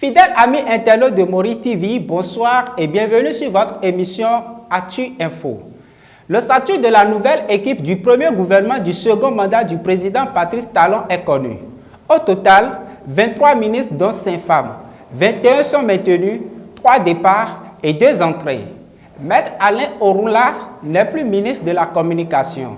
Fidèles amis internautes de Mori TV, bonsoir et bienvenue sur votre émission Actu Info. Le statut de la nouvelle équipe du premier gouvernement du second mandat du président Patrice Talon est connu. Au total, 23 ministres dont 5 femmes. 21 sont maintenus, 3 départs et 2 entrées. Maître Alain Orula n'est plus ministre de la Communication.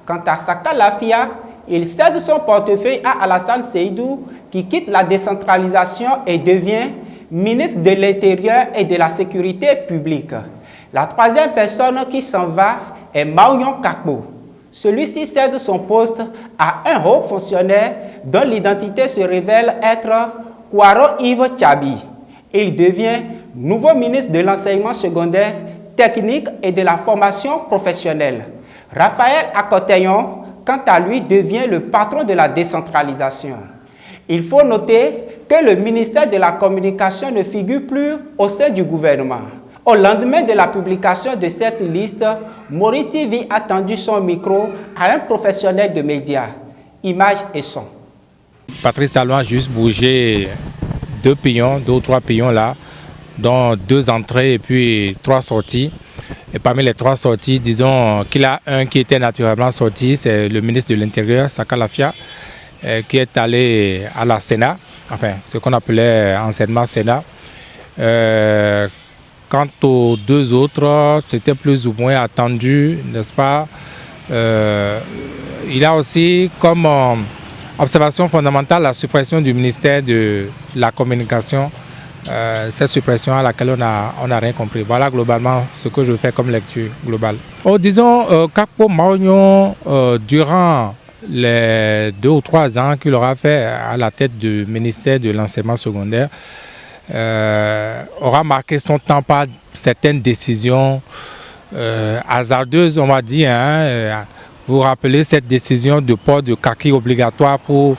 Quant à Saka Lafia, il cède son portefeuille à Alassane Seydou qui quitte la décentralisation et devient ministre de l'Intérieur et de la Sécurité publique. La troisième personne qui s'en va est Maouyon Kakpo. Celui-ci cède son poste à un haut fonctionnaire dont l'identité se révèle être Kwaro Yves Tchabi. Il devient nouveau ministre de l'enseignement secondaire, technique et de la formation professionnelle. Raphaël Akoteyon, quant à lui, devient le patron de la décentralisation. Il faut noter que le ministère de la Communication ne figure plus au sein du gouvernement. Au lendemain de la publication de cette liste, Mori TV a tendu son micro à un professionnel de médias, images et son. Patrice Talon a juste bougé 2 ou 3 pions là, dont 2 entrées et puis 3 sorties. Et parmi les 3 sorties, disons qu'il a un qui était naturellement sorti, c'est le ministre de l'Intérieur, Saka Lafia, qui est allé à la Sénat, enfin ce qu'on appelait anciennement Sénat. Quant aux 2 autres, c'était plus ou moins attendu, n'est-ce pas? Il a aussi comme observation fondamentale la suppression du ministère de la Communication. Cette suppression à laquelle on n'a rien compris. Voilà globalement ce que je fais comme lecture globale. Disons, Kakpo Maouyon, durant les 2 ou 3 ans qu'il aura fait à la tête du ministère de l'enseignement secondaire, aura marqué son temps par certaines décisions hasardeuses, on va dire. Vous vous rappelez cette décision de port de kaki obligatoire pour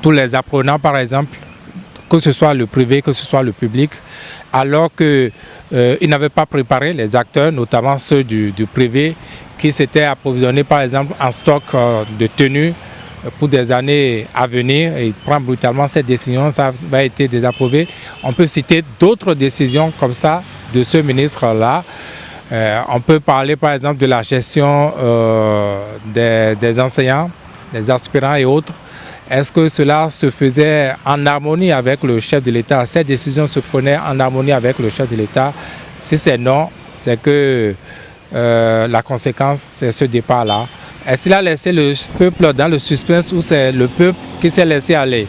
tous les apprenants, par exemple, que ce soit le privé, que ce soit le public, alors qu'ils n'avaient pas préparé les acteurs, notamment ceux du privé, qui s'étaient approvisionnés par exemple en stock de tenues pour des années à venir. Et il prend brutalement cette décision, ça va être désapprouvé. On peut citer d'autres décisions comme ça de ce ministre-là. On peut parler par exemple de la gestion des enseignants, des aspirants et autres. Est-ce que cela se faisait en harmonie avec le chef de l'État? Cette décision se prenait en harmonie avec le chef de l'État? Si c'est non, c'est que la conséquence, c'est ce départ-là. Est-ce qu'il a laissé le peuple dans le suspense ou c'est le peuple qui s'est laissé aller?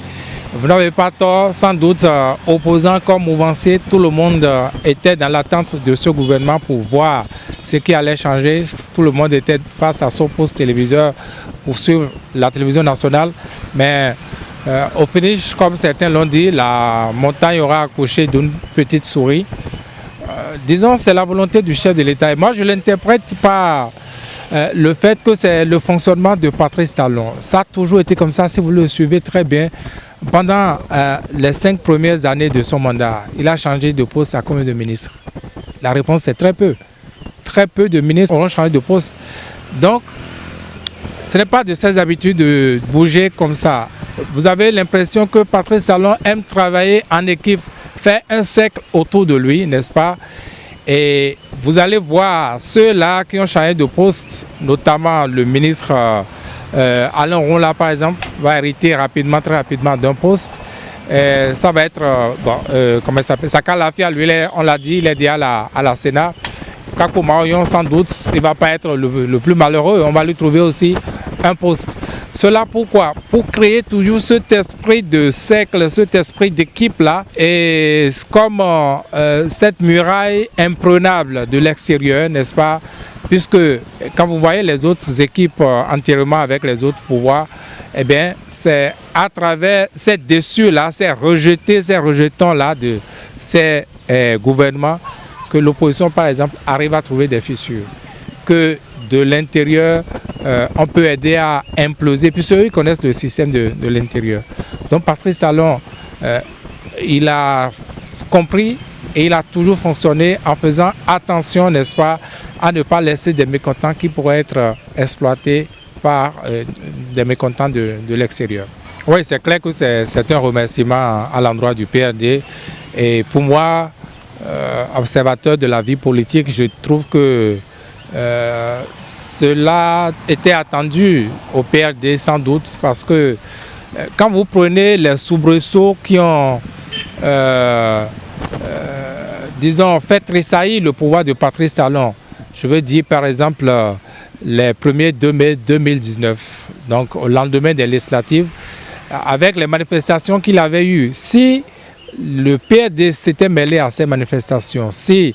Vous n'avez pas tort, sans doute, opposants comme mouvanciers, tout le monde était dans l'attente de ce gouvernement pour voir ce qui allait changer. Tout le monde était face à son poste téléviseur pour suivre la télévision nationale. Mais au finish, comme certains l'ont dit, la montagne aura accouché d'une petite souris. Disons, c'est la volonté du chef de l'État. Et moi, je l'interprète par le fait que c'est le fonctionnement de Patrice Talon. Ça a toujours été comme ça, si vous le suivez très bien. Pendant les 5 premières années de son mandat, il a changé de poste à combien de ministres? La réponse c'est très peu. Très peu de ministres auront changé de poste. Donc, ce n'est pas de ses habitudes de bouger comme ça. Vous avez l'impression que Patrice Talon aime travailler en équipe, faire un cercle autour de lui, n'est-ce pas? Et vous allez voir ceux-là qui ont changé de poste, notamment le ministre Alain Orula, par exemple, va hériter rapidement, très rapidement d'un poste. Ça va être, comment il s'appelle? Saka Lafia, lui, on l'a dit, il est déjà à la Sénat. Kakpo Maouyon, sans doute, il ne va pas être le plus malheureux. On va lui trouver aussi un poste. Cela pourquoi? Pour créer toujours cet esprit de cercle, cet esprit d'équipe-là. Et comme cette muraille imprenable de l'extérieur, n'est-ce pas? Puisque quand vous voyez les autres équipes antérieurement avec les autres pouvoirs, eh bien, c'est à travers ces déçus-là, ces rejetons-là de ces gouvernements que l'opposition, par exemple, arrive à trouver des fissures. Que de l'intérieur, on peut aider à imploser, puisque eux, ils connaissent le système de l'intérieur. Donc Patrice Talon, il a compris et il a toujours fonctionné en faisant attention, n'est-ce pas, à ne pas laisser des mécontents qui pourraient être exploités par des mécontents de l'extérieur. Oui, c'est clair que c'est un remerciement à l'endroit du PRD. Et pour moi, observateur de la vie politique, je trouve que cela était attendu au PRD sans doute, parce que quand vous prenez les soubresauts qui ont, disons, fait tressaillir le pouvoir de Patrice Talon, je veux dire par exemple les 1er 2 mai 2019, donc au lendemain des législatives, avec les manifestations qu'il avait eues, si le PRD s'était mêlé à ces manifestations, si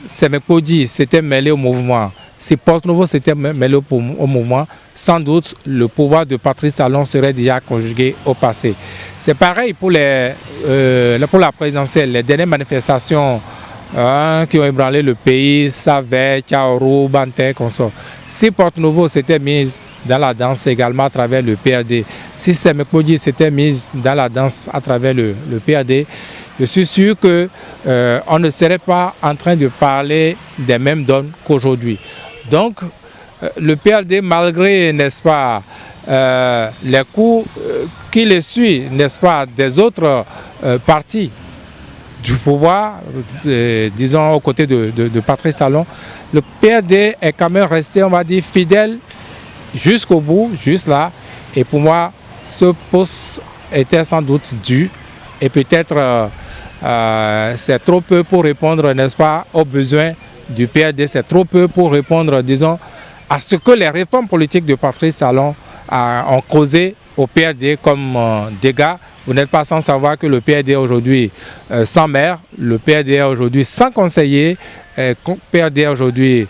Semekodi s'était mêlé au mouvement, si Porte-Nouveau s'était mêlé au mouvement, sans doute le pouvoir de Patrice Talon serait déjà conjugué au passé. C'est pareil pour la présidentielle, les dernières manifestations qui ont ébranlé le pays, Savet, Kaoro, Banté, consort. Si Porte-Nouveau s'était mise dans la danse également à travers le PRD, si Semekodi s'était mise dans la danse à travers le PRD, je suis sûr qu'on ne serait pas en train de parler des mêmes donnes qu'aujourd'hui. Donc, le PRD, malgré, n'est-ce pas, les coups qui les suivent, n'est-ce pas, des autres partis du pouvoir, disons aux côtés de Patrice Talon, le PRD est quand même resté, on va dire, fidèle jusqu'au bout, juste là. Et pour moi, ce poste était sans doute dû. Et peut-être c'est trop peu pour répondre, n'est-ce pas, aux besoins du PRD. C'est trop peu pour répondre, disons, à ce que les réformes politiques de Patrice Talon ont causé au PRD comme dégâts. Vous n'êtes pas sans savoir que le PRD est aujourd'hui sans maire, le PRD est aujourd'hui sans conseiller, le PRD est aujourd'hui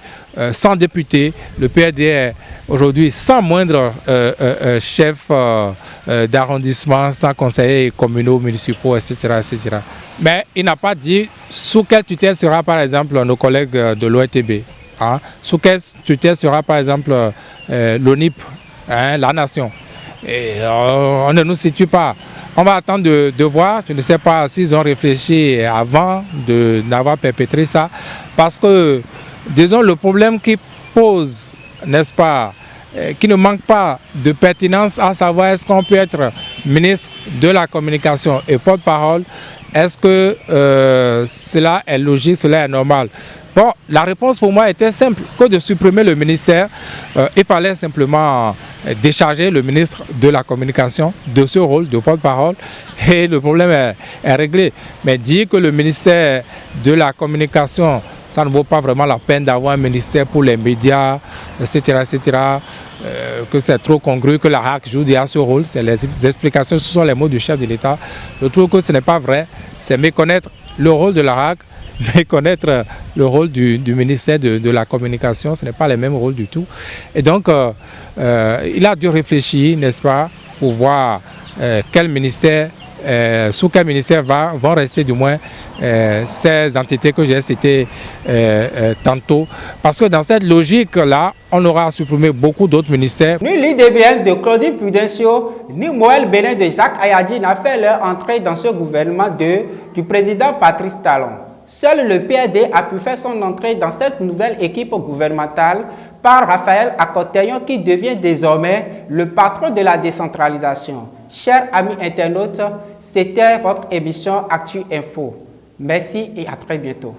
sans député, le PRD est aujourd'hui sans moindre chef d'arrondissement, sans conseillers communaux, municipaux, etc., etc. Mais il n'a pas dit sous quelle tutelle sera par exemple nos collègues de l'ORTB, hein? Sous quelle tutelle sera par exemple l'ONIP, hein, la nation. Et on ne nous situe pas. On va attendre de voir. Je ne sais pas s'ils ont réfléchi avant d'avoir perpétré ça. Parce que, disons, le problème qui pose, n'est-ce pas, qui ne manque pas de pertinence, à savoir est-ce qu'on peut être ministre de la communication et porte-parole, est-ce que cela est logique, cela est normal? Bon, la réponse pour moi était simple, que de supprimer le ministère, il fallait simplement décharger le ministre de la communication de ce rôle de porte-parole et le problème est réglé. Mais dire que le ministère de la communication, ça ne vaut pas vraiment la peine d'avoir un ministère pour les médias, etc., etc., que c'est trop congru, que la RAC joue déjà ce rôle, c'est les explications, ce sont les mots du chef de l'État. Je trouve que ce n'est pas vrai, c'est méconnaître le rôle de la RAC, méconnaître le rôle du ministère de la communication, ce n'est pas le même rôle du tout. Et donc, il a dû réfléchir, n'est-ce pas, pour voir quel ministère, sous quel ministère vont rester du moins ces entités que j'ai citées tantôt. Parce que dans cette logique-là, on aura supprimé beaucoup d'autres ministères. Ni l'IDBL de Claudine Prudencio, ni Moël Bénin de Jacques Ayadji n'a fait leur entrée dans ce gouvernement du président Patrice Talon. Seul le PRD a pu faire son entrée dans cette nouvelle équipe gouvernementale par Raphaël Akoteyon qui devient désormais le patron de la décentralisation. Chers amis internautes, c'était votre émission Actu Info. Merci et à très bientôt.